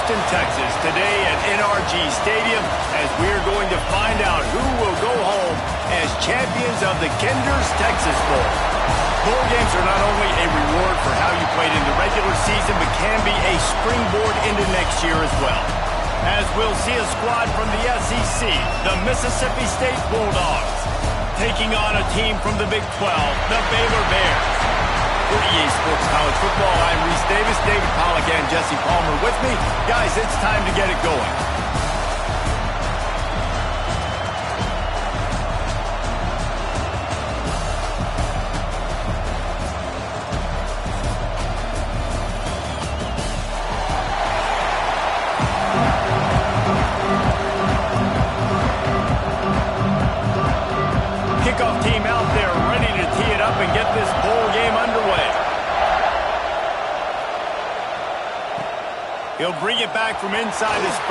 Houston, Texas, today at NRG Stadium, as we're going to find out who will go home as champions of the Kinder's Texas Bowl. Bowl games are not only a reward for how you played in the regular season, but can be a springboard into next year as well. As we'll see a squad from the SEC, the Mississippi State Bulldogs, taking on a team from the Big 12, the Baylor Bears. For EA Sports College Football, I'm Reese Davis, David Pollack, and Jesse Palmer with me. Guys, it's time to get it going. Kickoff team out there ready to tee it up and get this bowl game underway. He'll bring it back from inside his 5.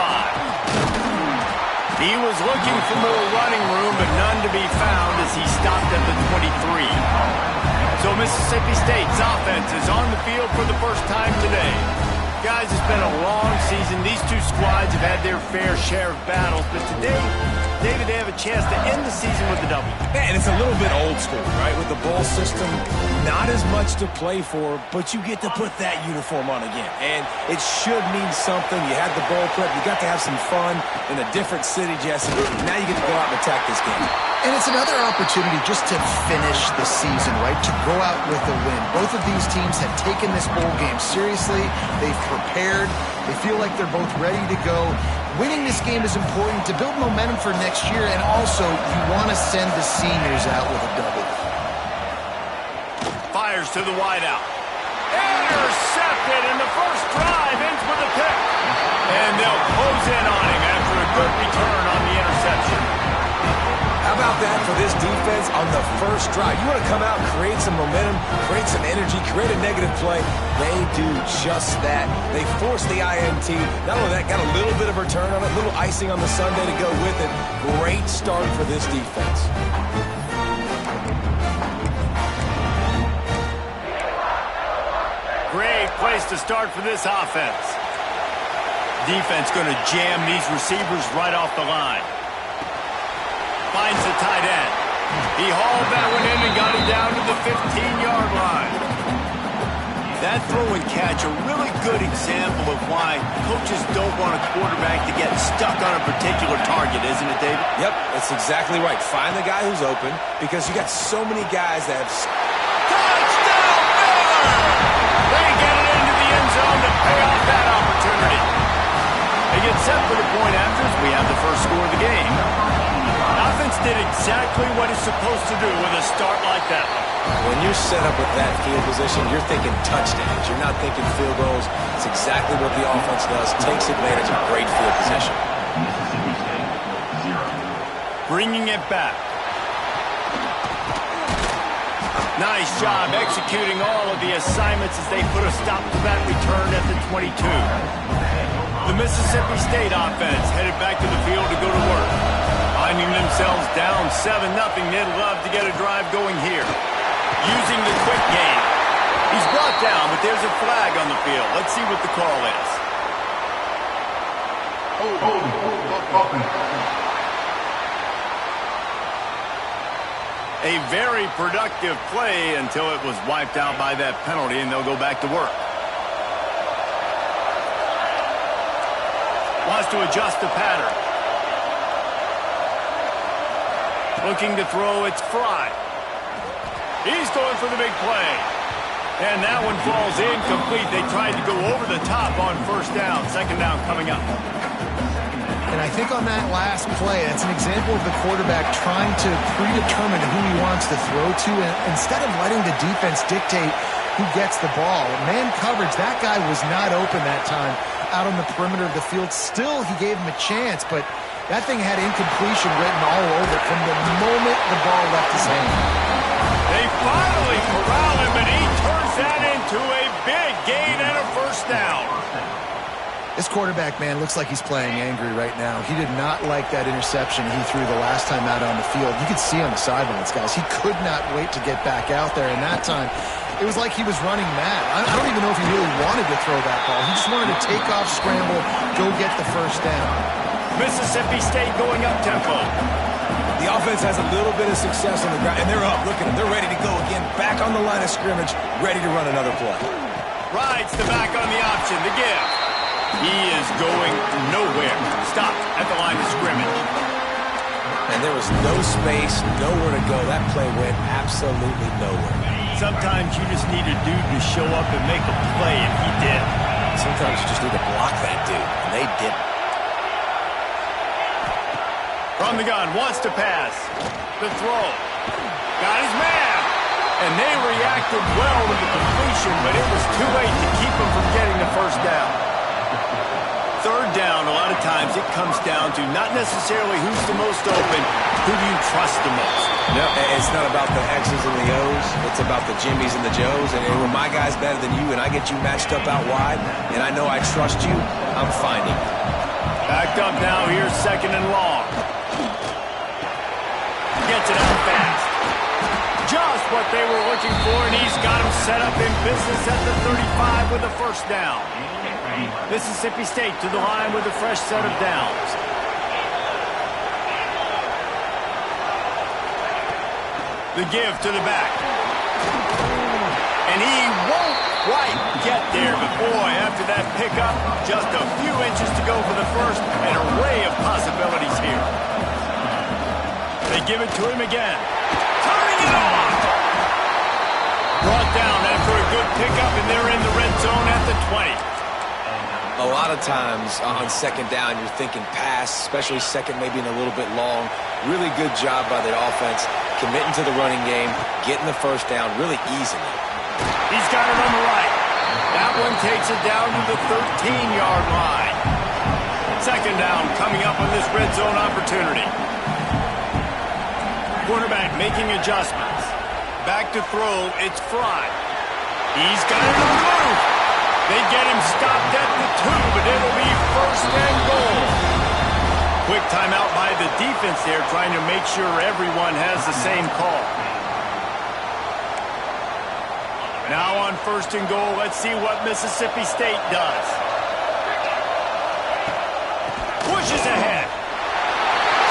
He was looking for more running room, but none to be found as he stopped at the 23. So Mississippi State's offense is on the field for the first time today. Guys, it's been a long season. These two squads have had their fair share of battles, but today, David, they have a chance to end the season with a W. Yeah, and it's a little bit old school, right? With the bowl system, not as much to play for, but you get to put that uniform on again. And it should mean something. You had the bowl prep. You got to have some fun in a different city, Jesse. Now you get to go out and attack this game. And it's another opportunity just to finish the season, right? To go out with a win. Both of these teams have taken this bowl game seriously. They've prepared. They feel like they're both ready to go. Winning this game is important to build momentum for next year, and also you want to send the seniors out with a W. Fires to the wideout. Intercepted, and the first drive ends with a pick. And they'll close in on him after a good return on the interception. How about that for this defense on the first drive? You want to come out, create some momentum, create some energy, create a negative play. They do just that. They force the INT. Not only that, got a little bit of return on it, a little icing on the sundae to go with it. Great start for this defense. Great place to start for this offense. Defense going to jam these receivers right off the line. Finds the tight end. He hauled that one in and got it down to the 15-yard line. That throw and catch, a really good example of why coaches don't want a quarterback to get stuck on a particular target, isn't it, David? Yep, that's exactly right. Find the guy who's open, because you got so many guys that have... Touchdown, Baylor! They get it into the end zone to pay off that opportunity. They get set for the point after as we have the first score of the game. Offense did exactly what it's supposed to do with a start like that. When you're set up with that field position, you're thinking touchdowns. You're not thinking field goals. It's exactly what the offense does. Takes advantage of great field position. Bringing it back. Nice job executing all of the assignments as they put a stop to that return at the 22. The Mississippi State offense headed back to the field to go to work. Finding themselves down 7-0, they'd love to get a drive going here. Using the quick game. He's brought down, but there's a flag on the field. Let's see what the call is. A very productive play until it was wiped out by that penalty, and they'll go back to work. Wants to adjust the pattern. Looking to throw, it's Fry. He's going for the big play. And that one falls incomplete. They tried to go over the top on first down. Second down coming up. And I think on that last play, it's an example of the quarterback trying to predetermine who he wants to throw to, and instead of letting the defense dictate who gets the ball. Man coverage, that guy was not open that time out on the perimeter of the field. Still, he gave him a chance, but that thing had incompletion written all over it from the moment the ball left his hand. They finally corral him, and he turns that into a big gain and a first down. This quarterback, man, looks like he's playing angry right now. He did not like that interception he threw the last time out on the field. You could see on the sidelines, guys. He could not wait to get back out there, and that time It was like he was running mad. I don't even know if he really wanted to throw that ball. He just wanted to take off, scramble, go get the first down. Mississippi State going up tempo. The offense has a little bit of success on the ground, and they're up. Look at them. They're ready to go again. Back on the line of scrimmage, ready to run another play. Rides the back on the option. The give. He is going nowhere. Stopped at the line of scrimmage. And there was no space, nowhere to go. That play went absolutely nowhere. Sometimes you just need a dude to show up and make a play, and he did. Sometimes you just need to block that dude, and they didn't. From the gun, wants to pass. The throw. Got his man. And they reacted well to the completion, but it was too late to keep him from getting the first down. Third down, a lot of times it comes down to not necessarily who's the most open, who do you trust the most? No, it's not about the X's and the O's. It's about the Jimmies and the Joes. And when my guy's better than you and I get you matched up out wide and I know I trust you, I'm finding you. Backed up now, here's second and long. Gets it out fast. Just what they were looking for, and he's got him set up in business at the 35 with a first down. Mississippi State to the line with a fresh set of downs. The give to the back. And he won't quite get there, but boy, after that pickup, just a few inches to go for the first, an array of possibilities here. They give it to him again. Turning it on! Brought down after a good pickup, and they're in the red zone at the 20. A lot of times on second down, you're thinking pass, especially second maybe in a little bit long. Really good job by the offense, committing to the running game, getting the first down really easily. He's got it on the right. That one takes it down to the 13-yard line. Second down coming up on this red zone opportunity. Quarterback making adjustments. Back to throw, it's Fry. He's got it on the move. They get him stopped at the 2, but it'll be first and goal. Quick timeout by the defense there, trying to make sure everyone has the same call. Now on first and goal, let's see what Mississippi State does. Pushes ahead.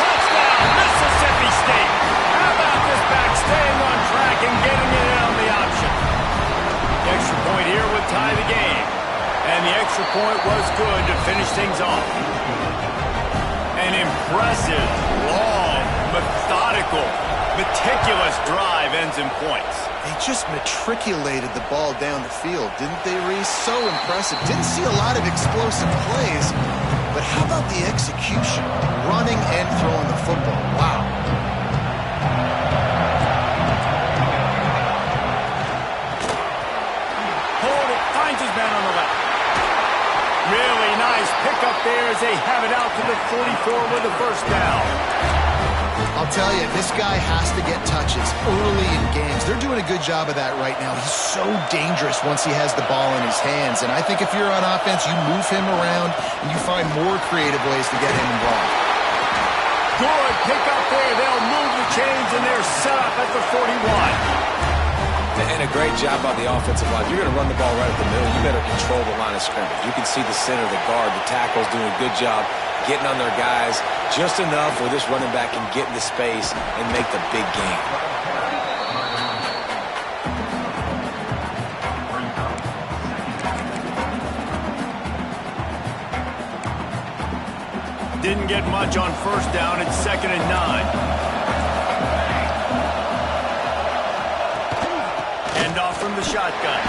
Touchdown, Mississippi State. How about this back staying on track and getting it in on the option? The extra point here would tie the game. And the extra point was good to finish things off. An impressive, long, methodical, meticulous drive ends in points. They just matriculated the ball down the field, didn't they, Reese? So impressive. Didn't see a lot of explosive plays, but how about the execution? Running and throwing the football. Wow. Hold it, finds his man on the left. Really nice pickup there as they have it out to the 44 with the first down. I'll tell you, this guy has to get touches early in games. They're doing a good job of that right now. He's so dangerous once he has the ball in his hands. And I think if you're on offense, you move him around and you find more creative ways to get him involved. Good pickup there. They'll move the chains and they're set up at the 41. And a great job by the offensive line. If you're going to run the ball right at the middle, you better control the line of scrimmage. You can see the center, the guard, the tackles doing a good job getting on their guys just enough where this running back can get into space and make the big game. Didn't get much on first down. It's 2nd and 9. Off from the shotgun.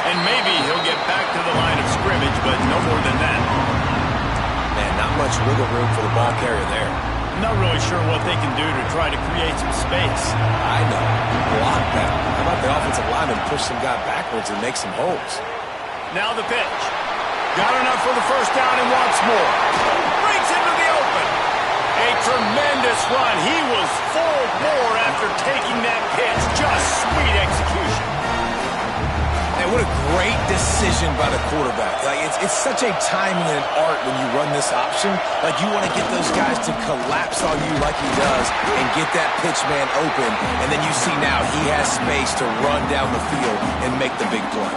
And maybe he'll get back to the line of scrimmage, but no more than that. Man, not much wiggle room for the ball carrier there. I'm not really sure what they can do to try to create some space. I know. Block that. How about the offensive lineman push some guy backwards and make some holes? Now the pitch. Got enough for the first down and wants more. Breaks into the open. A tremendous run. He was full bore after taking that pitch. Just sweet execution. And What a great decision by the quarterback. Like, it's such a timing and an art when you run this option. Like, you want to get those guys to collapse on you like he does and get that pitch man open. And then you see now he has space to run down the field and make the big play.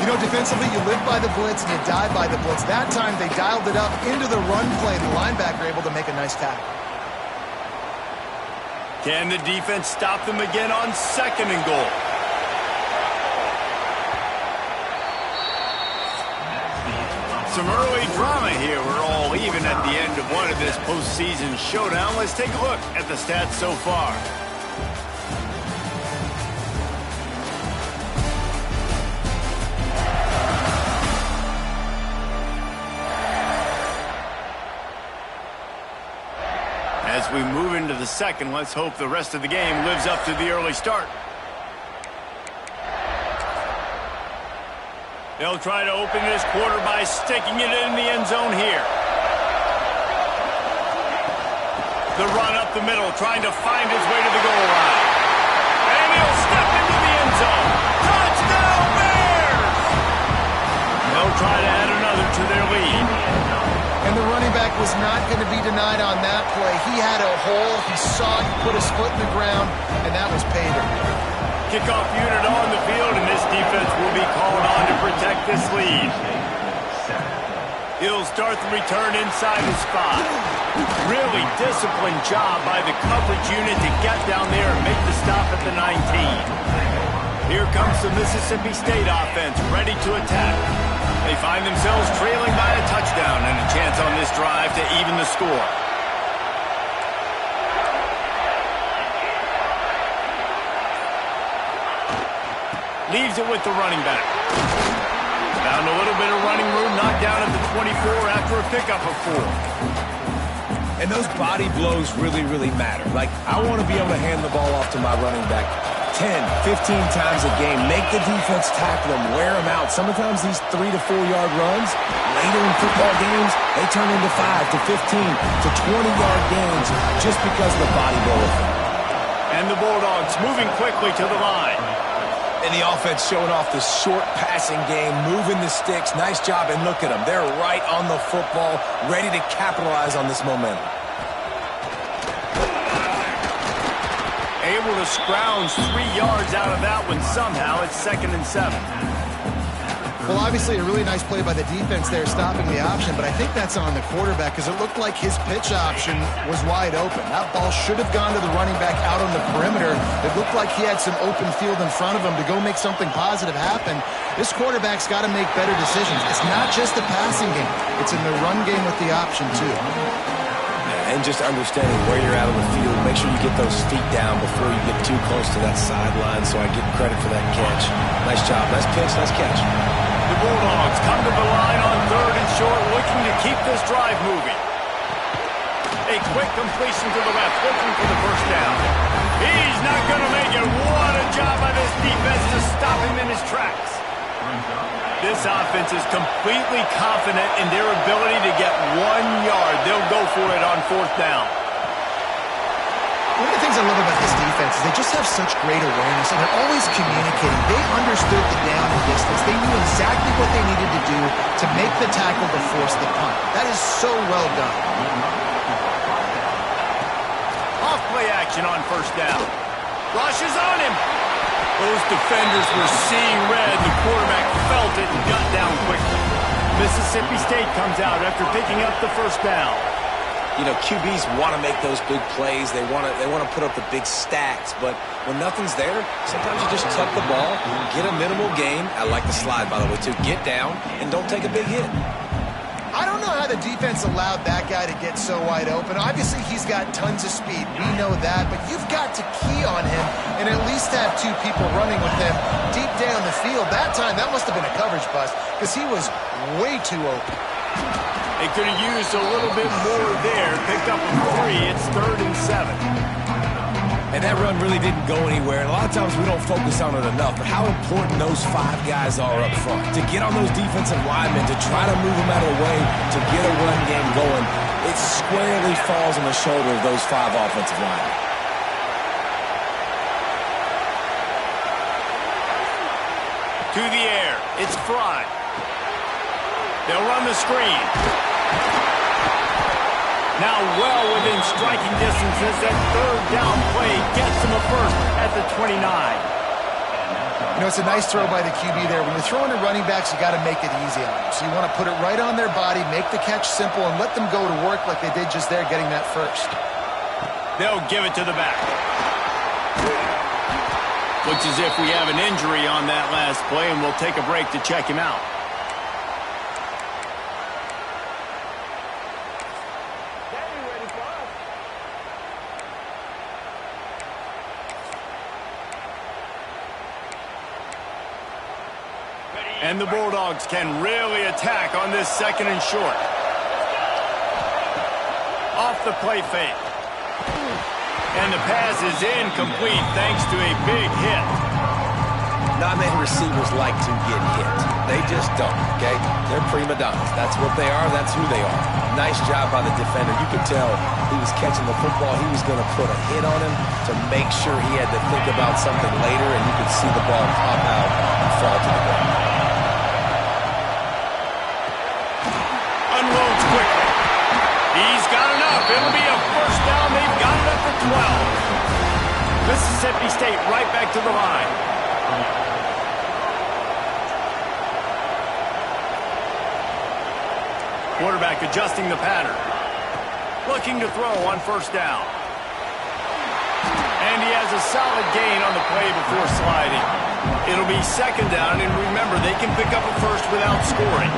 You know, defensively, you live by the blitz and you die by the blitz. That time, they dialed it up into the run play. The linebacker able to make a nice tackle. Can the defense stop them again on 2nd and goal? Some early drama here. We're all even at the end of one of this postseason showdown. Let's take a look at the stats so far. As we move into the second, let's hope the rest of the game lives up to the early start. They'll try to open this quarter by sticking it in the end zone here. The run up the middle, trying to find his way to the goal line. And he'll step into the end zone. Touchdown Bears! They'll try to add another to their lead. And the running back was not going to be denied on that play. He had a hole, he saw it, he put his foot in the ground, and that was pay dirt. Kickoff unit on the field, and this defense will be called on to protect this lead. He'll start the return inside his spot. Really disciplined job by the coverage unit to get down there and make the stop at the 19. Here comes the Mississippi State offense, ready to attack. They find themselves trailing by a touchdown and a chance on this drive to even the score. Leaves it with the running back. Found a little bit of running room, knocked down at the 24 after a pickup of 4. And those body blows really, really matter. Like, I want to be able to hand the ball off to my running back 10, 15 times a game. Make the defense tackle them, wear them out. Sometimes these 3 to 4 yard runs, later in football games, they turn into 5 to 15 to 20 yard gains just because of the body blow effect. And the Bulldogs moving quickly to the line. And the offense showing off the short passing game, moving the sticks. Nice job, and look at them. They're right on the football, ready to capitalize on this momentum. Able to scrounge 3 yards out of that one somehow. It's 2nd and 7. Well, obviously a really nice play by the defense there, stopping the option, but I think that's on the quarterback because it looked like his pitch option was wide open. That ball should have gone to the running back out on the perimeter. It looked like he had some open field in front of him to go make something positive happen. This quarterback's got to make better decisions. It's not just the passing game. It's in the run game with the option, too. And just understanding where you're at on the field. Make sure you get those feet down before you get too close to that sideline, so I get credit for that catch. Nice job. Nice pitch. Nice catch. The Bulldogs come to the line on 3rd and short, looking to keep this drive moving. A quick completion to the left, looking for the first down. He's not going to make it. What a job by this defense to stop him in his tracks. This offense is completely confident in their ability to get 1 yard. They'll go for it on 4th down. One of the things I love about this defense is they just have such great awareness, and they're always communicating. They understood the down and distance. They knew exactly what they needed to do to make the tackle to force the punt. That is so well done. Off play action on 1st down. Rushes on him. Those defenders were seeing red. The quarterback felt it and got down quickly. Mississippi State comes out after picking up the 1st down. You know, QBs want to make those big plays. They want to put up the big stats. But when nothing's there, sometimes you just tuck the ball, get a minimal gain. I like the slide, by the way, too. Get down and don't take a big hit. I don't know how the defense allowed that guy to get so wide open. Obviously, he's got tons of speed. We know that. But you've got to key on him and at least have 2 people running with him deep down the field. That time, that must have been a coverage bust because he was way too open. They could have used a little bit more there. Picked up a 3. It's 3rd and 7. And that run really didn't go anywhere. And a lot of times we don't focus on it enough. But how important those 5 guys are up front. To get on those defensive linemen, to try to move them out of the way, to get a run game going, it squarely falls on the shoulder of those 5 offensive linemen. To the air. It's Fry. They'll run the screen. Now well within striking distance as that third down play gets them a first at the 29. You know, it's a nice throw by the QB there. When you're throwing to running backs, you got to make it easy on them. So you want to put it right on their body, make the catch simple, and let them go to work like they did just there, getting that first. They'll give it to the back. Looks as if we have an injury on that last play, and we'll take a break to check him out. And the Bulldogs can really attack on this second and short. Off the play fake. And the pass is incomplete thanks to a big hit. Not many receivers like to get hit. They just don't, okay? They're prima donnas. That's what they are. That's who they are. Nice job by the defender. You could tell he was catching the football. He was going to put a hit on him to make sure he had to think about something later, and you could see the ball pop out and fall to the ground. Unloads quickly. He's got enough. It'll be a first down. They've got it up to 12. Mississippi State right back to the line. Quarterback adjusting the pattern. Looking to throw on first down. And he has a solid gain on the play before sliding. It'll be second down, and remember, they can pick up a first without scoring.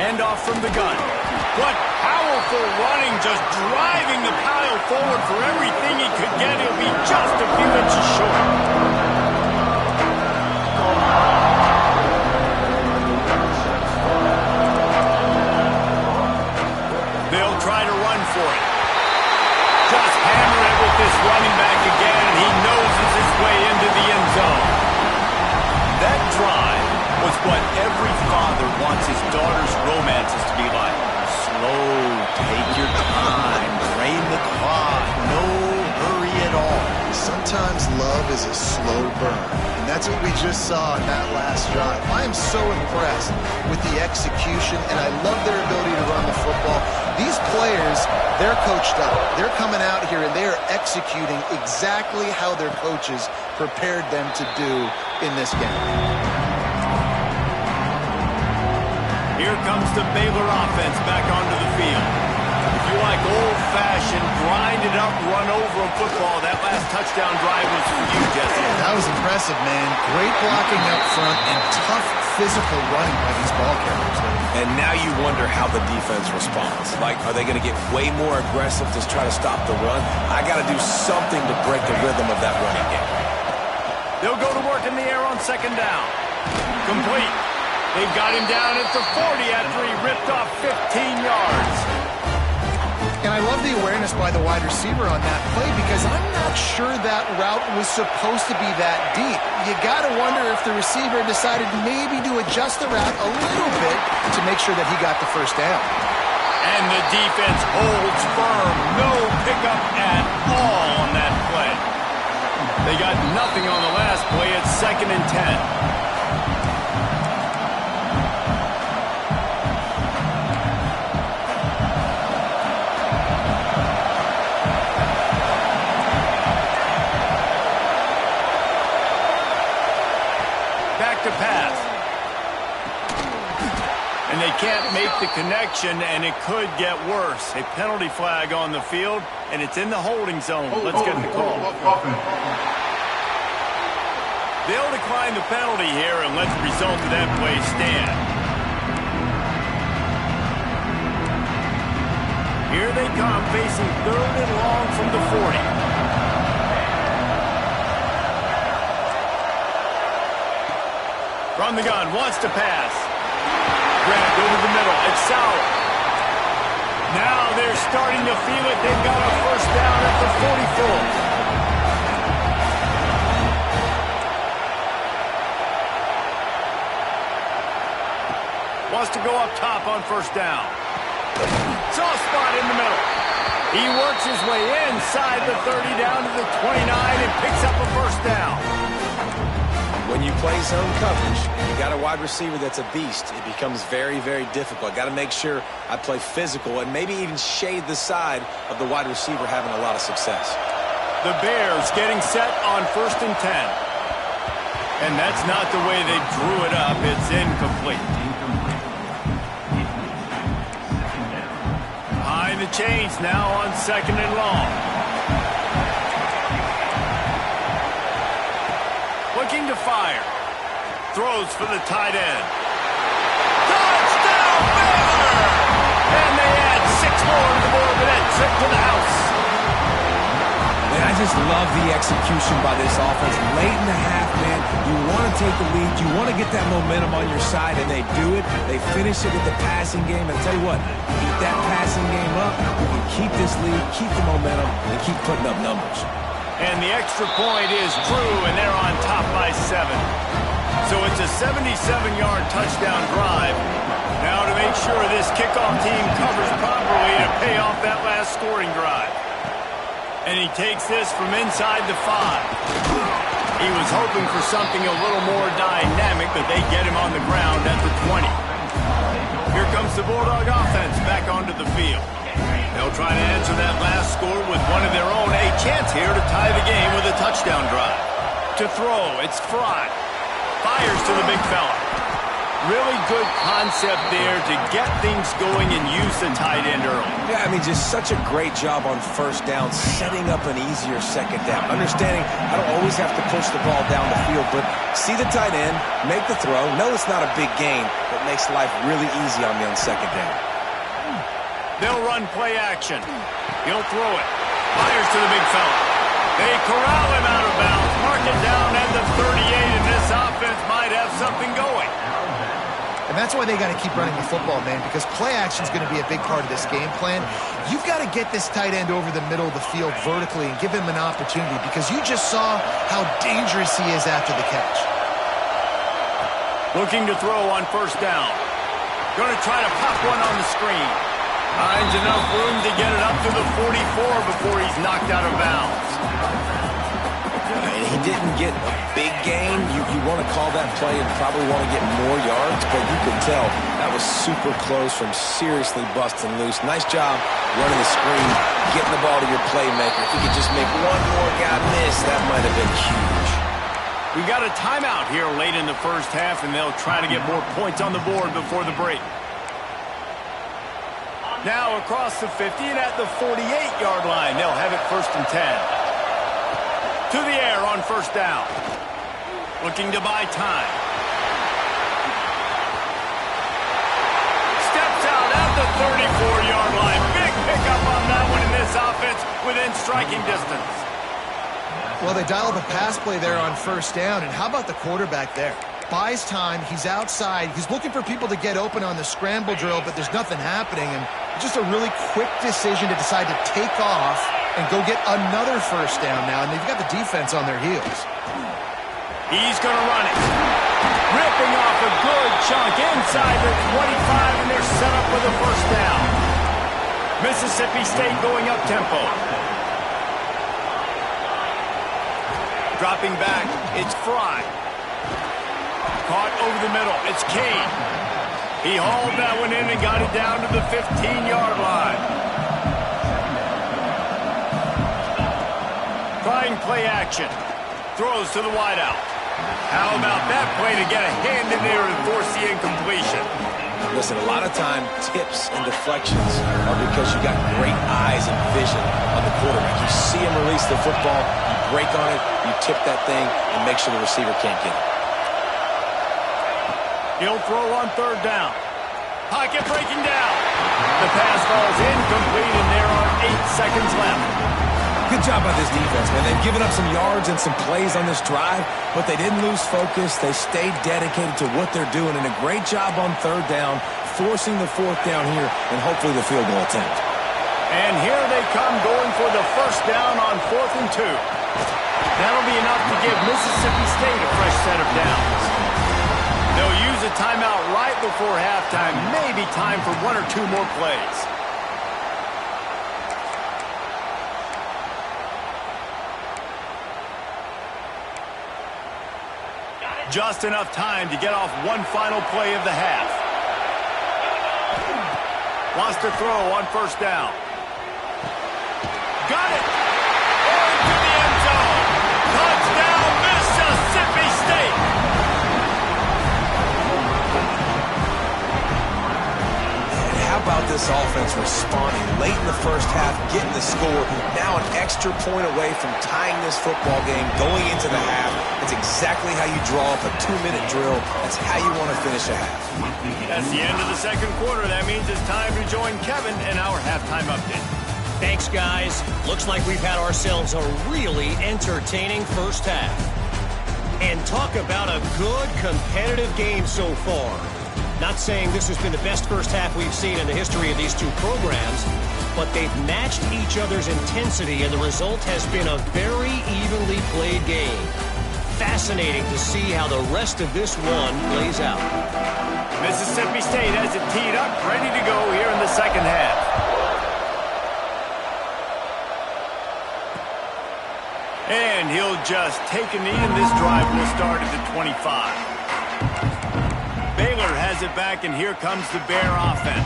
Handoff from the gun. What powerful running, just driving the pile forward for everything he could get. He'll be just a few inches short. They'll try to run for it. Just hammer it with this running back again, and he noses his way into the end zone. That drive was what every father wants his daughter's romances to be like. Slow, take your time, drain the clock, no hurry at all. Sometimes love is a slow burn, and that's what we just saw in that last drive. I am so impressed with the execution, and I love their ability to run the football. These players, they're coached up. They're coming out here, and they are executing exactly how their coaches prepared them to do in this game. Here comes the Baylor offense back onto the field. If you like old-fashioned, grind-it-up, run-over football, that last touchdown drive was for you, Jesse. That was impressive, man. Great blocking up front and tough physical running by these ball carriers. And now you wonder how the defense responds. Like, are they going to get way more aggressive to try to stop the run? I got to do something to break the rhythm of that running game. They'll go to work in the air on second down. Complete. They've got him down at the 40 after he ripped off 15 yards. And I love the awareness by the wide receiver on that play because I'm not sure that route was supposed to be that deep. You got to wonder if the receiver decided maybe to adjust the route a little bit to make sure that he got the first down. And the defense holds firm. No pickup at all on that play. They got nothing on the last play. It's 2nd and 10. To pass. And they can't make the connection, and it could get worse. A penalty flag on the field, and it's in the holding zone. Let's get the call. They'll decline the penalty here and let the result of that play stand. Here they come, facing 3rd and long from the 40. From the gun, wants to pass. Grant over the middle. It's Sauer. Now they're starting to feel it. They've got a first down at the 44. Wants to go up top on first down. Soft spot in the middle. He works his way inside the 30 down to the 29 and picks up a first down. play zone coverage, and you got a wide receiver that's a beast, it becomes very, very difficult. Got to make sure I play physical and maybe even shade the side of the wide receiver having a lot of success. The Bears getting set on 1st and 10. And that's not the way they drew it up. It's incomplete. Behind the chains now on 2nd and long. Looking to fire. Throws for the tight end. Touchdown, Baylor! And they add 6 more to the board with that trip to the house. Man, I just love the execution by this offense. Late in the half, man, you want to take the lead. You want to get that momentum on your side, and they do it. They finish it with the passing game. And tell you what, keep that passing game up. You can keep this lead, keep the momentum, and keep putting up numbers. And the extra point is true, and they're on top by 7. So it's a 77-yard touchdown drive. Now to make sure this kickoff team covers properly to pay off that last scoring drive. And he takes this from inside the 5. He was hoping for something a little more dynamic, but they get him on the ground at the 20. Here comes the Bulldog offense back onto the field. They'll try to answer that last score with one of their own. A chance here to tie the game with a touchdown drive. To throw, it's Fry. Fires to the big fella. Really good concept there to get things going and use the tight end early. Yeah, I mean, just such a great job on 1st down, setting up an easier 2nd down. Understanding I don't always have to push the ball down the field, but see the tight end, make the throw. No, it's not a big gain, but makes life really easy on me on 2nd down. They'll run play action. He'll throw it. Fires to the big fella. They corral him out of bounds. Mark it down at the 38, and this offense might have something going. And that's why they got to keep running the football, man, because play action is going to be a big part of this game plan. You've got to get this tight end over the middle of the field vertically and give him an opportunity, because you just saw how dangerous he is after the catch. Looking to throw on 1st down. Going to try to pop one on the screen. Finds enough room to get it up to the 44 before he's knocked out of bounds. And he didn't get a big gain. You want to call that play and probably want to get more yards, but you could tell that was super close from seriously busting loose. Nice job running the screen, getting the ball to your playmaker. If he could just make one more guy miss, that might have been huge. We got a timeout here late in the 1st half, and they'll try to get more points on the board before the break. Now across the 50 and at the 48-yard line, they'll have it 1st and 10. To the air on 1st down. Looking to buy time. Steps out at the 34-yard line. Big pickup on that one in this offense within striking distance. Well, they dialed the pass play there on 1st down, and how about the quarterback there? Buys time, he's outside, he's looking for people to get open on the scramble drill, but there's nothing happening, and just a really quick decision to decide to take off and go get another 1st down now, and they've got the defense on their heels. He's going to run it. Ripping off a good chunk inside the 25, and they're set up with a 1st down. Mississippi State going up tempo. Dropping back, it's Fry. Caught over the middle, it's Kane. He hauled that one in and got it down to the 15-yard line. Trying play action. Throws to the wideout. How about that play to get a hand in there and force the incompletion? Listen, a lot of time, tips and deflections are because you got great eyes and vision on the quarterback. You see him release the football, you break on it, you tip that thing, and make sure the receiver can't get it. He'll throw on 3rd down. Pocket breaking down. The pass falls incomplete, and there are 8 seconds left. Good job by this defense, man. They've given up some yards and some plays on this drive, but they didn't lose focus. They stayed dedicated to what they're doing, and a great job on 3rd down, forcing the 4th down here, and hopefully the field goal attempt. And here they come going for the 1st down on 4th and 2. That'll be enough to give Mississippi State a fresh set of downs. They'll use a timeout right before halftime, maybe time for 1 or 2 more plays. Just enough time to get off one final play of the half. Wants to throw on first down. Got it! Into the end zone. Touchdown, Mississippi State! And how about this offense responding late in the first half, getting the score, now an extra point away from tying this football game, going into the half. That's exactly how you draw up a 2-minute drill. That's how you want to finish a half. That's the end of the second quarter. That means it's time to join Kevin in our halftime update. Thanks, guys. Looks like we've had ourselves a really entertaining first half. And talk about a good competitive game so far. Not saying this has been the best first half we've seen in the history of these two programs, but they've matched each other's intensity, and the result has been a very evenly played game. Fascinating to see how the rest of this one plays out. Mississippi State has it teed up, ready to go here in the second half. And he'll just take a knee, and this drive will start at the 25. Baylor has it back, and here comes the Bear offense.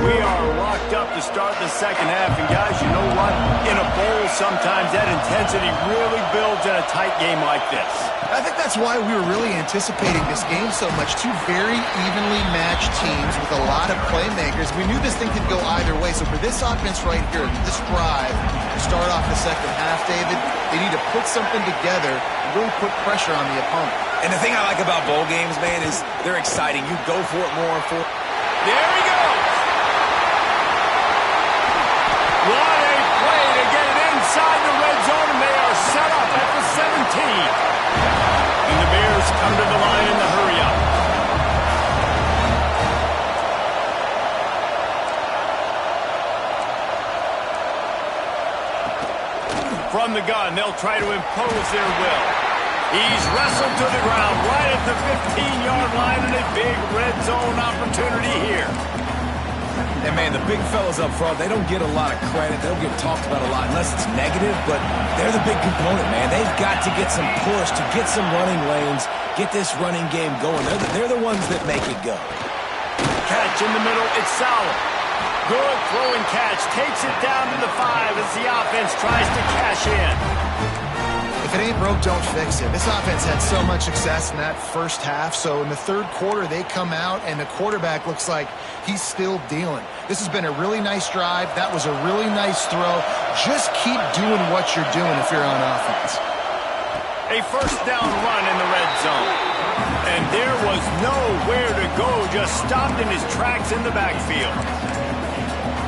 We are locked up to start the second half, and guys, you know what? In a bowl, sometimes that intensity really builds in a tight game like this. I think that's why we were really anticipating this game so much. Two very evenly matched teams with a lot of playmakers. We knew this thing could go either way. So for this offense right here, this drive, to start off the second half, David, they need to put something together and really put pressure on the opponent. And the thing I like about bowl games, man, is they're exciting. You go for it more and for it. There he goes. What a play to get it inside the red zone, and they are set up at the 17. And the Bears come to the line in the hurry-up. From the gun, they'll try to impose their will. He's wrestled to the ground right at the 15-yard line, and a big red zone opportunity here. And, man, the big fellas up front, they don't get a lot of credit. They don't get talked about a lot unless it's negative, but they're the big component, man. They've got to get some push, to get some running lanes, get this running game going. They're the ones that make it go. Catch in the middle, it's solid. Good throwing catch, takes it down to the 5 as the offense tries to cash in. If it ain't broke, don't fix it. This offense had so much success in that first half, so in the third quarter, they come out, and the quarterback looks like he's still dealing. This has been a really nice drive. That was a really nice throw. Just keep doing what you're doing if you're on offense. A first down run in the red zone. And there was nowhere to go, just stopped in his tracks in the backfield.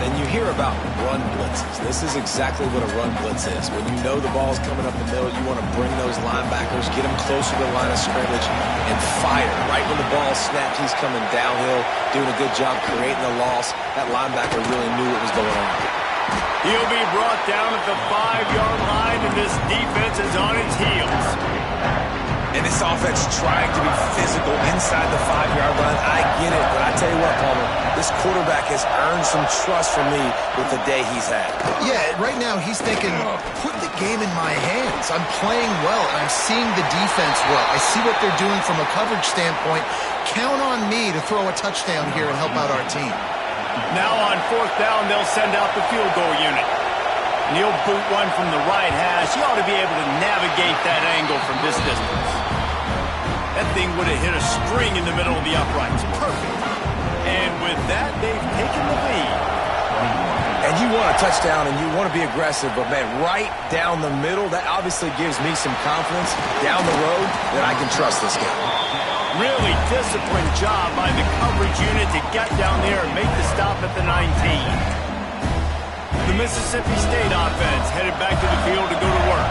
And you hear about run blitzes. This is exactly what a run blitz is. When you know the ball's coming up the middle, you want to bring those linebackers, get them closer to the line of scrimmage, and fire. Right when the ball snaps, he's coming downhill, doing a good job creating a loss. That linebacker really knew what was going on. He'll be brought down at the 5-yard line, and this defense is on its heels. And this offense trying to be physical inside the 5-yard line. I get it, but I tell you what, Palmer, this quarterback has earned some trust from me with the day he's had. Yeah, right now he's thinking, put the game in my hands. I'm playing well, and I'm seeing the defense well. I see what they're doing from a coverage standpoint. Count on me to throw a touchdown here and help out our team. Now on fourth down, they'll send out the field goal unit. And he'll boot one from the right hash. He ought to be able to navigate that angle from this distance. That thing would have hit a string in the middle of the uprights. Perfect. And with that, they've taken the lead. And you want a touchdown and you want to be aggressive, but, man, right down the middle, that obviously gives me some confidence down the road that I can trust this game. Really disciplined job by the coverage unit to get down there and make the stop at the 19. The Mississippi State offense headed back to the field to go to work.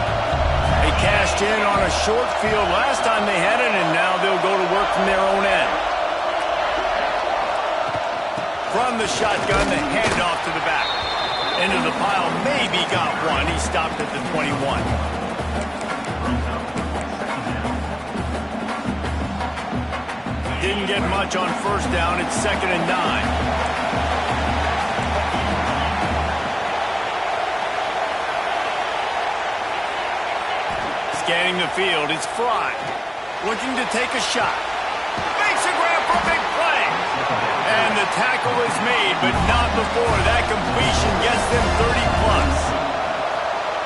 They cashed in on a short field last time they had it, and now they'll go to work from their own end. From the shotgun, the handoff to the back. Into the pile, maybe got one. He stopped at the 21. Didn't get much on first down. It's 2nd and 9. Scanning the field, it's Fry. Looking to take a shot. Makes a grab for a big play. And the tackle is made, but not before that completion gets them 30+.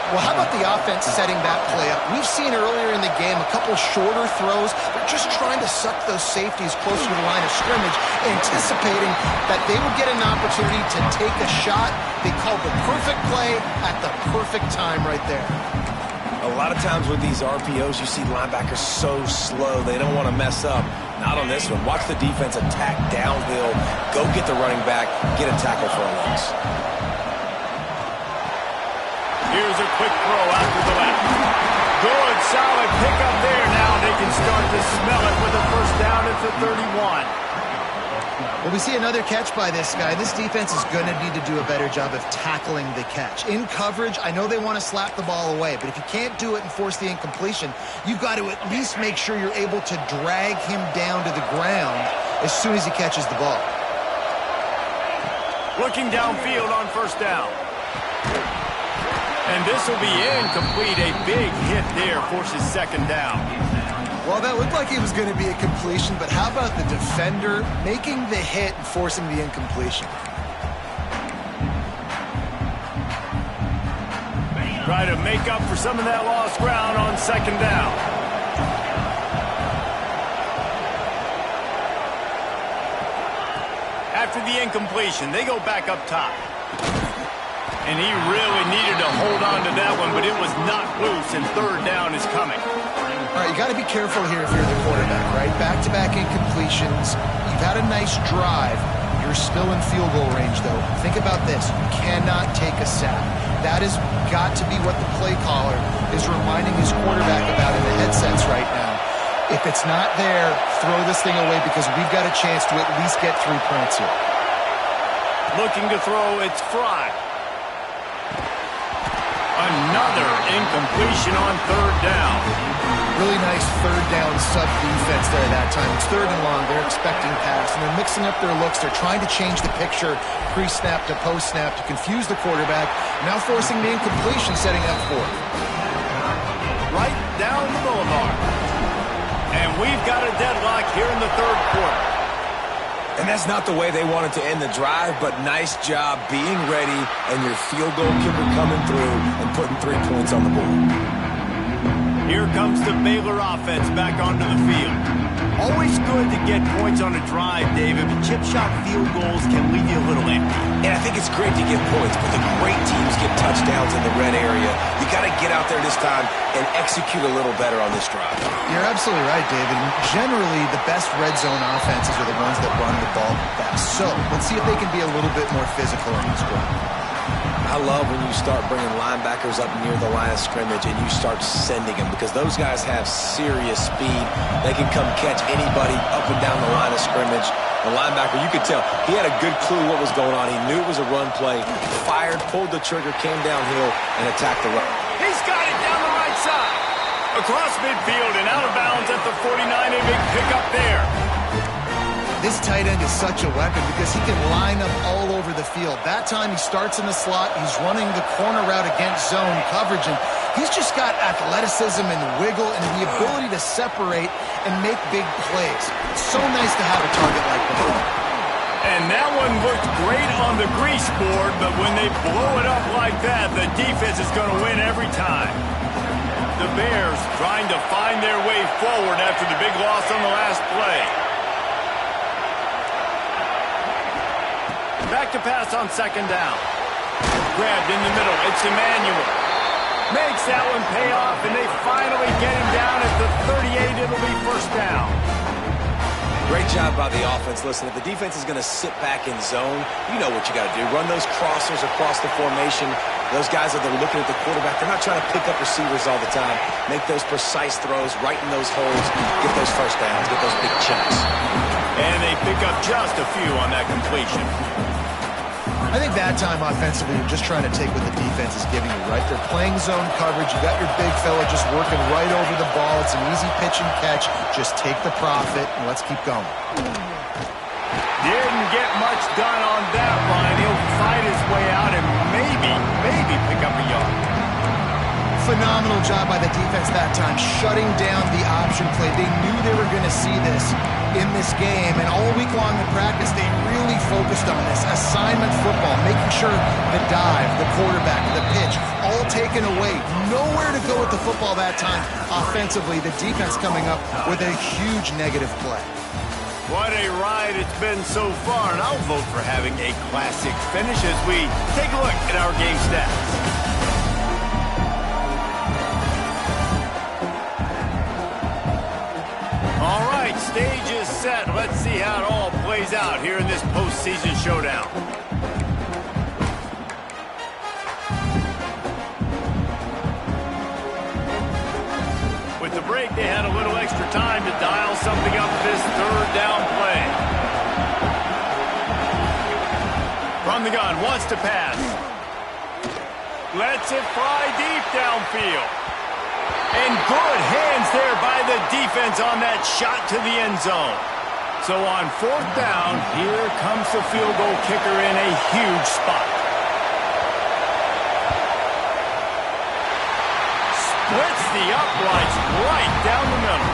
Well, how about the offense setting that play up? We've seen earlier in the game a couple shorter throws. They're just trying to suck those safeties closer to the line of scrimmage, anticipating that they would get an opportunity to take a shot. They called the perfect play at the perfect time right there. A lot of times with these RPOs, you see linebackers so slow, they don't want to mess up. Not on this one. Watch the defense attack downhill, go get the running back, get a tackle for a loss. Here's a quick throw out to the left. Good, solid pickup there. Now they can start to smell it with a first down at the 31. Well, we see another catch by this guy. This defense is going to need to do a better job of tackling the catch. In coverage, I know they want to slap the ball away, but if you can't do it and force the incompletion, you've got to at least make sure you're able to drag him down to the ground as soon as he catches the ball. Looking downfield on first down. And this will be incomplete. A big hit there forces second down. Well, that looked like it was going to be a completion, but how about the defender making the hit and forcing the incompletion? Try to make up for some of that lost ground on second down. After the incompletion, they go back up top. And he really needed to hold on to that one, but it was not loose, and third down is coming. All right, you got to be careful here if you're the quarterback, right? Back-to-back incompletions. You've had a nice drive. You're still in field goal range, though. Think about this. You cannot take a sack. That has got to be what the play caller is reminding his quarterback about in the headsets right now. If it's not there, throw this thing away because we've got a chance to at least get 3 points here. Looking to throw, it's Fry. Another incompletion on third down. Really nice third down sub-defense there that time. It's third and long. They're expecting pass, and they're mixing up their looks. They're trying to change the picture pre-snap to post-snap to confuse the quarterback. Now forcing the incompletion, setting up fourth. Right down the boulevard. And we've got a deadlock here in the third quarter. And that's not the way they wanted to end the drive, but nice job being ready, and your field goal kicker coming through and putting 3 points on the board. Here comes the Baylor offense back onto the field. Always good to get points on a drive, David, but chip shot field goals can leave you a little empty. And I think it's great to get points, but the great teams get touchdowns in the red area. You got to get out there this time and execute a little better on this drive. You're absolutely right, David. Generally, the best red zone offenses are the ones that run the ball best. So let's see if they can be a little bit more physical in this drive. I love when you start bringing linebackers up near the line of scrimmage and you start sending them because those guys have serious speed. They can come catch anybody up and down the line of scrimmage. The linebacker, you could tell, he had a good clue what was going on. He knew it was a run play, fired, pulled the trigger, came downhill, and attacked the run. He's got it down the right side. Across midfield and out of bounds at the 49. A big pickup there. This tight end is such a weapon because he can line up all over the field. That time he starts in the slot. He's running the corner route against zone coverage, and he's just got athleticism and wiggle and the ability to separate and make big plays. It's so nice to have a target like that. And that one looked great on the grease board, but when they blow it up like that, the defense is going to win every time. The Bears trying to find their way forward after the big loss on the last play. Back to pass on second down. Grabbed in the middle. It's Emmanuel. Makes that one pay off, and they finally get him down at the 38. It'll be first down. Great job by the offense. Listen, if the defense is going to sit back in zone, you know what you got to do. Run those crossers across the formation. Those guys that are looking at the quarterback, they're not trying to pick up receivers all the time. Make those precise throws, right in those holes, get those first downs, get those big chunks. And they pick up just a few on that completion. I think that time offensively, you're just trying to take what the defense is giving you, right? They're playing zone coverage. You got your big fella just working right over the ball. It's an easy pitch and catch. Just take the profit, and let's keep going. Didn't get much done on that line. He'll fight his way out and maybe pick up a yard. Phenomenal job by the defense that time, shutting down the option play. They knew they were going to see this in this game, and all week long in practice, they really focused on this. Assignment football, making sure the dive, the quarterback, the pitch, all taken away. Nowhere to go with the football that time. Offensively, the defense coming up with a huge negative play. What a ride it's been so far, and I'll vote for having a classic finish as we take a look at our game stats. All right, stage is set. Let's see how it all plays out here in this postseason showdown. With the break, they had a little extra time to dial something up this third down play. From the gun, wants to pass. Lets it fly deep downfield. And good hands there by the defense on that shot to the end zone. So on fourth down, here comes the field goal kicker in a huge spot. Splits the uprights right down the middle.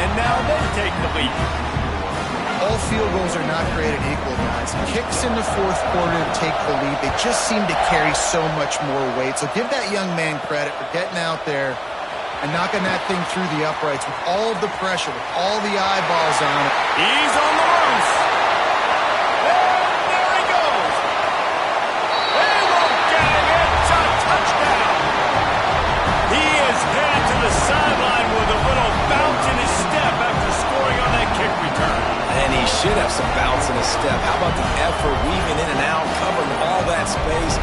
And now they take the lead. All field goals are not created equal, guys. Kicks in the fourth quarter to take the lead. They just seem to carry so much more weight. So give that young man credit for getting out there and knocking that thing through the uprights with all of the pressure, with all the eyeballs on it. He's on the loose. And there he goes. They won't get him. It's a touchdown. He is headed to the sideline with a little bounce in his step after scoring on that kick return. And he should have some bounce in his step. How about the effort, weaving in and out, covering all that space.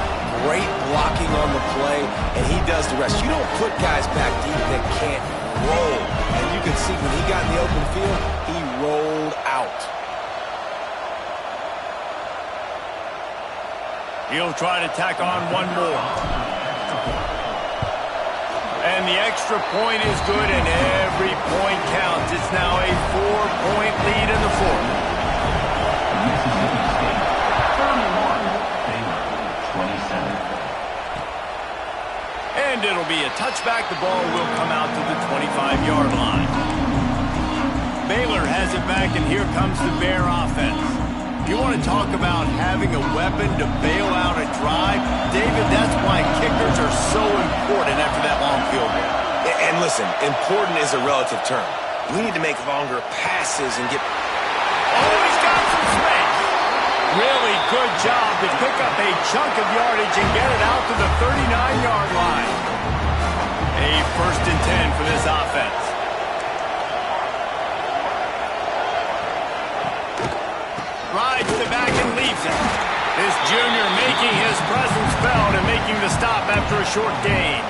Great blocking on the play, and he does the rest. You don't put guys back deep that can't roll. And you can see when he got in the open field, he rolled out. He'll try to tack on one more. And the extra point is good, and every point counts. It's now a 4-point lead in the fourth. And it'll be a touchback. The ball will come out to the 25-yard line. Baylor has it back, and here comes the Bear offense. You want to talk about having a weapon to bail out a drive? David, that's why kickers are so important after that long field goal. And listen, important is a relative term. We need to make longer passes and get... Oh, he's got some space. Really good job to pick up a chunk of yardage and get it out to the 39-yard line. A 1st and 10 for this offense. Rides the back and leaves it. This junior making his presence felt and making the stop after a short gain.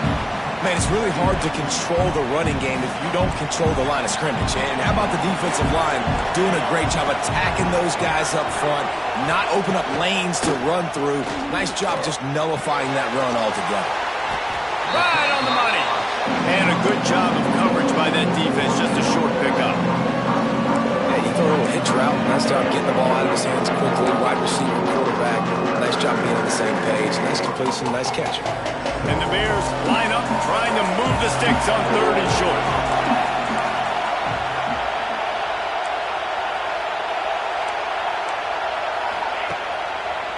Man, it's really hard to control the running game if you don't control the line of scrimmage. And how about the defensive line doing a great job attacking those guys up front, not open up lanes to run through. Nice job just nullifying that run altogether. Right on the money. And a good job of coverage by that defense, just a short pickup. Yeah, you throw a little hitch route. Nice job getting the ball out of his hands quickly. Wide receiver, quarterback. Nice job being on the same page. Nice completion, nice catch. And the Bears line up trying to move the sticks on 3rd and short.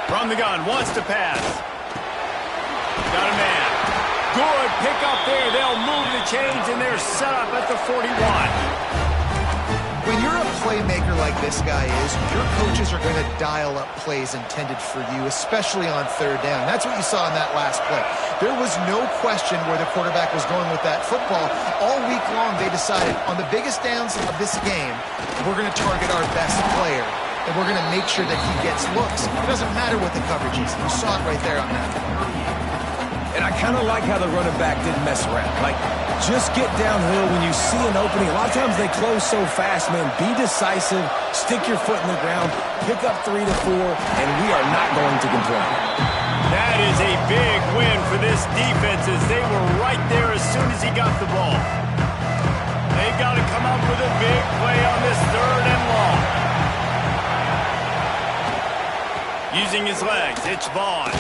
From the gun, wants to pass. Got a man. Good pick up there. They'll move the chains, and they're set up at the 41. When you're a playmaker like this guy is, your coaches are going to dial up plays intended for you, especially on 3rd down. That's what you saw in that last play. There was no question where the quarterback was going with that football. All week long, they decided on the biggest downs of this game, we're going to target our best player, and we're going to make sure that he gets looks. It doesn't matter what the coverage is. You saw it right there on that. And I kind of like how the running back didn't mess around. Like, just get downhill when you see an opening. A lot of times they close so fast, man. Be decisive, stick your foot in the ground, pick up 3 to 4, and we are not going to complain. That is a big win for this defense as they were right there as soon as he got the ball. They got to come up with a big play on this 3rd and long. Using his legs, it's Vaughn.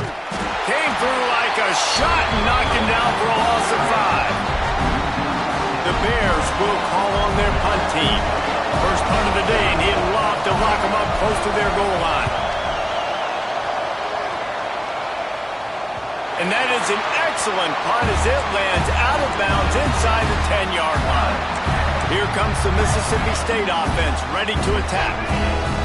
Came through like a shot and knocked him down for a loss of 5. The Bears will call on their punt team. First punt of the day, and he'll lob to lock them up close to their goal line. And that is an excellent punt as it lands out of bounds inside the 10-yard line. Here comes the Mississippi State offense ready to attack.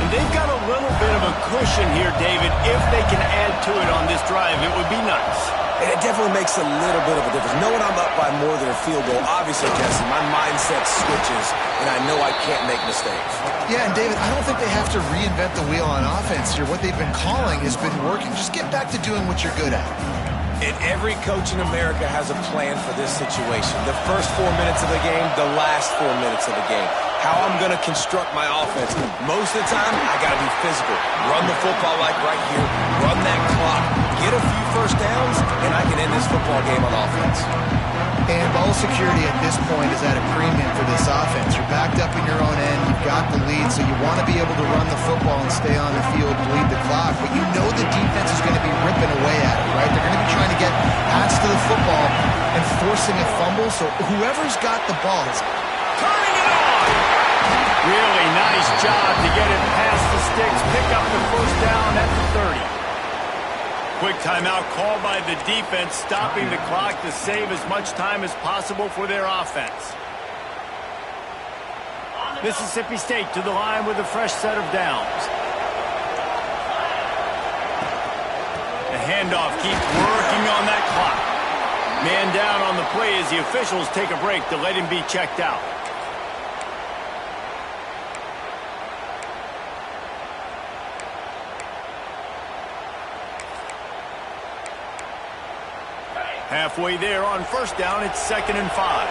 And they've got a little bit of a cushion here, David. If they can add to it on this drive, it would be nice. And it definitely makes a little bit of a difference. Knowing I'm up by more than a field goal, obviously, Jesse, my mindset switches, and I know I can't make mistakes. Yeah, and David, I don't think they have to reinvent the wheel on offense here. What they've been calling has been working. Just get back to doing what you're good at. And every coach in America has a plan for this situation. The first 4 minutes of the game, the last 4 minutes of the game. How I'm going to construct my offense. Most of the time, I got to be physical. Run the football like right here. Run that clock. Get a few first downs, and I can end this football game on offense. And ball security at this point is at a premium for this offense. You're backed up in your own end. You've got the lead, so you want to be able to run the football and stay on the field, bleed the clock. But you know the defense is going to be ripping away at it, right? They're going to be trying to get pass to the football and forcing a fumble. So whoever's got the ball is Turning it on! Really nice job to get it past the sticks. Pick up the first down at the 30. Quick timeout called by the defense, stopping the clock to save as much time as possible for their offense. Mississippi State to the line with a fresh set of downs. The handoff keeps working on that clock. Man down on the play as the officials take a break to let him be checked out. Halfway there on first down, it's 2nd and 5.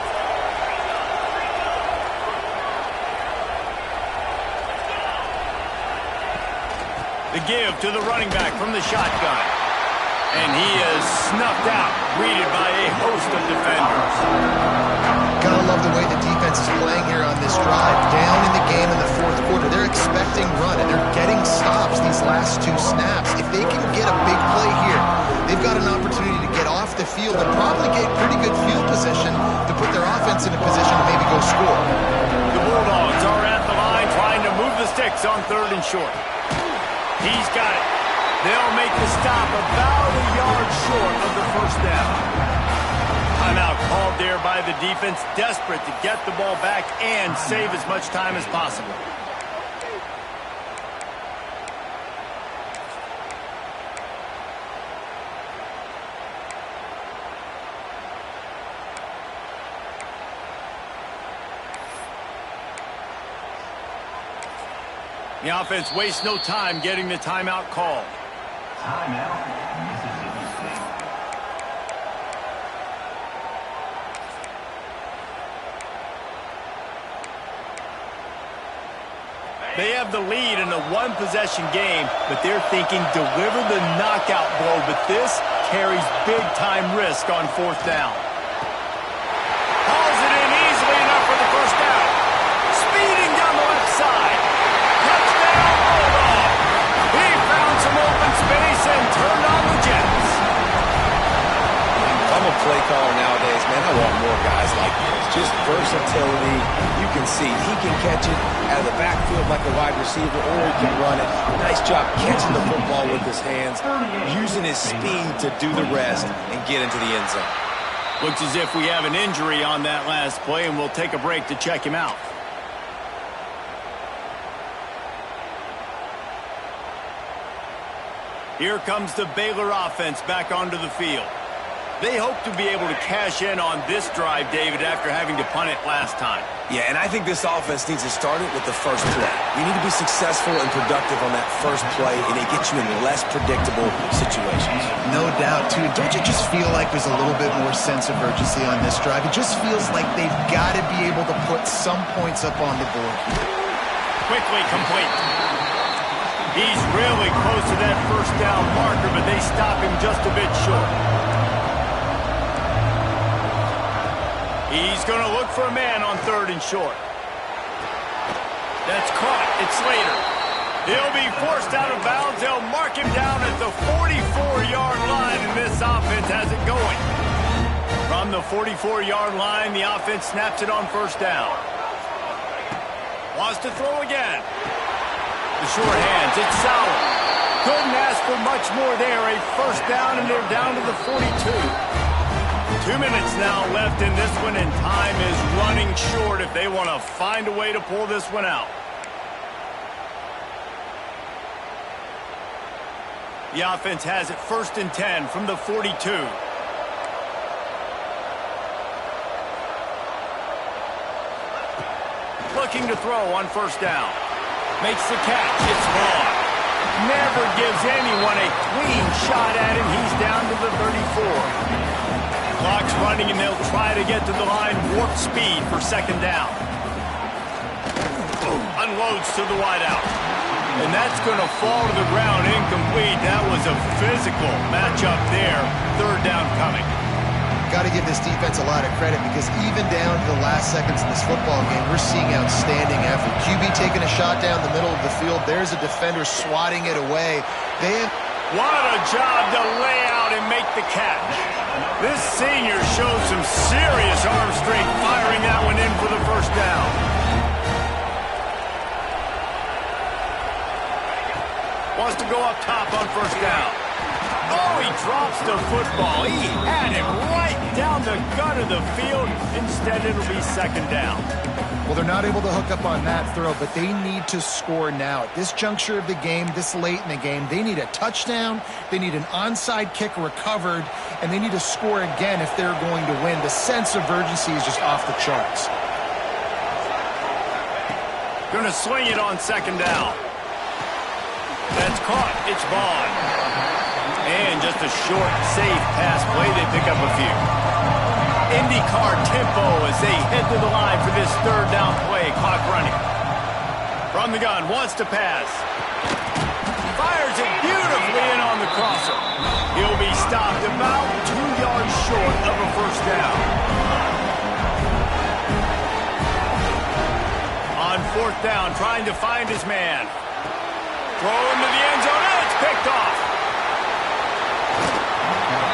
The give to the running back from the shotgun. And he is snuffed out, greeted by a host of defenders. Gotta love the way the defense is playing here on this drive. Down in the game in the fourth quarter. They're expecting run, and they're getting stops these last 2 snaps. If they can get a big play here, they've got an opportunity to get off the field and probably get pretty good field position to put their offense in a position to maybe go score. The Bulldogs are at the line trying to move the sticks on 3rd and short. He's got it. They'll make the stop about a yard short of the first down. Timeout called there by the defense, desperate to get the ball back and save as much time as possible. The offense wastes no time getting the timeout called. Timeout, Mississippi State. They have the lead in a one-possession game, but they're thinking deliver the knockout blow, but this carries big-time risk on 4th down. Hauls it in easily enough for the first down. Speeding down the left side. Touchdown, Bulldog. He found some open space and turned on the Jets. I'm a play caller nowadays, man. I want more guys like this. Just versatility. You can see he can catch it out of the backfield like a wide receiver, or he can run it. Nice job catching the football with his hands, using his speed to do the rest and get into the end zone. Looks as if we have an injury on that last play, and we'll take a break to check him out. Here comes the Baylor offense back onto the field. They hope to be able to cash in on this drive, David, after having to punt it last time. Yeah, and I think this offense needs to start it with the first play. You need to be successful and productive on that first play, and it gets you in less predictable situations. No doubt, too. Don't you just feel like there's a little bit more sense of urgency on this drive? It just feels like they've got to be able to put some points up on the board. Quickly complete. He's really close to that first down marker, but they stop him just a bit short. He's going to look for a man on 3rd and short. That's caught. It's Slater. He'll be forced out of bounds. They'll mark him down at the 44-yard line, and this offense has it going. From the 44-yard line, the offense snaps it on first down. Wants to throw again. The short hands, it's Sauer. Couldn't ask for much more there. A first down, and they're down to the 42. 2 minutes now left in this one, and time is running short if they want to find a way to pull this one out. The offense has it 1st and 10 from the 42. Looking to throw on first down. Makes the catch. It's Vaughn. Never gives anyone a clean shot at him. He's down to the 34. Clock's running, and they'll try to get to the line warp speed for second down. Unloads to the wideout. And that's going to fall to the ground incomplete. That was a physical matchup there. Third down coming. Got to give this defense a lot of credit because even down to the last seconds in this football game, we're seeing outstanding effort. QB taking a shot down the middle of the field. There's a defender swatting it away. What a job to lay out and make the catch. This senior shows some serious arm strength firing that one in for the first down. Wants to go up top on first down. Oh, he drops the football. He had him right down the gut of the field. Instead, it'll be second down. Well, they're not able to hook up on that throw, but they need to score now. At this juncture of the game, this late in the game, they need a touchdown, they need an onside kick recovered, and they need to score again if they're going to win. The sense of urgency is just off the charts. Going to swing it on second down. That's caught. It's Vaughn. And just a short, safe pass play. They pick up a few. IndyCar tempo as they head to the line for this third down play. Clock running. From the gun, wants to pass. Fires it beautifully in on the crosser. He'll be stopped about 2 yards short of a first down. On fourth down, trying to find his man. Throw into the end zone, and it's picked off.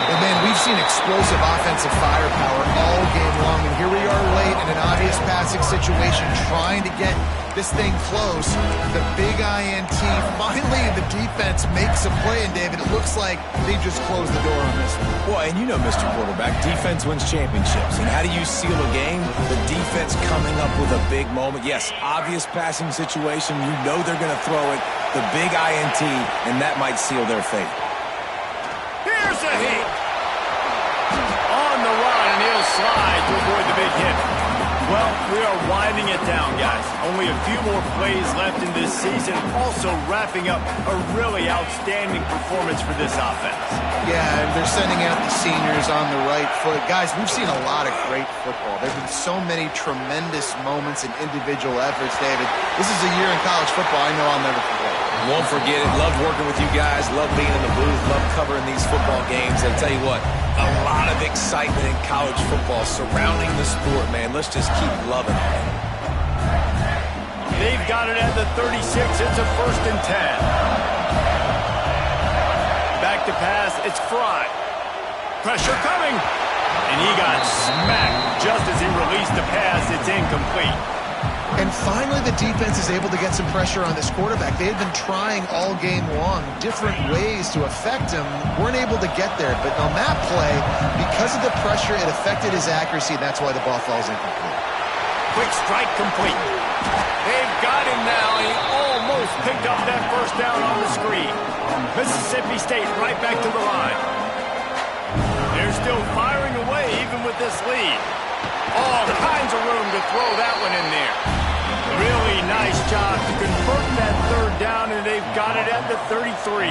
And man, we've seen explosive offensive firepower all game long, and here we are late in an obvious passing situation trying to get this thing close. The big INT, finally the defense makes a play, and David, it looks like they just closed the door on this one. Well, and you know, Mr. Quarterback, defense wins championships. And how do you seal a game? The defense coming up with a big moment. Yes, obvious passing situation. You know they're going to throw it. The big INT, and that might seal their fate. Here's a hit. On the run, and he'll slide to avoid the big hit. Well, we are winding it down, guys. Only a few more plays left in this season. Also wrapping up a really outstanding performance for this offense. Yeah, and they're sending out the seniors on the right foot. Guys, we've seen a lot of great football. There have been so many tremendous moments and individual efforts, David. This is a year in college football I know I'll never forget. Won't forget it. Love working with you guys. Love being in the booth. Love covering these football games. And I tell you what, a lot of excitement in college football surrounding the sport, man. Let's just keep loving it. They've got it at the 36. It's a 1st and 10. Back to pass. It's Fry. Pressure coming. And he got smacked just as he released the pass. It's incomplete. And finally, the defense is able to get some pressure on this quarterback. They had been trying all game long different ways to affect him. Weren't able to get there. But on that play, because of the pressure, it affected his accuracy. That's why the ball falls incomplete. Quick strike complete. They've got him now. He almost picked up that first down on the screen. Mississippi State right back to the line. They're still firing away even with this lead. All kinds of room to throw that one in there. Really nice job to convert that third down, and they've got it at the 33.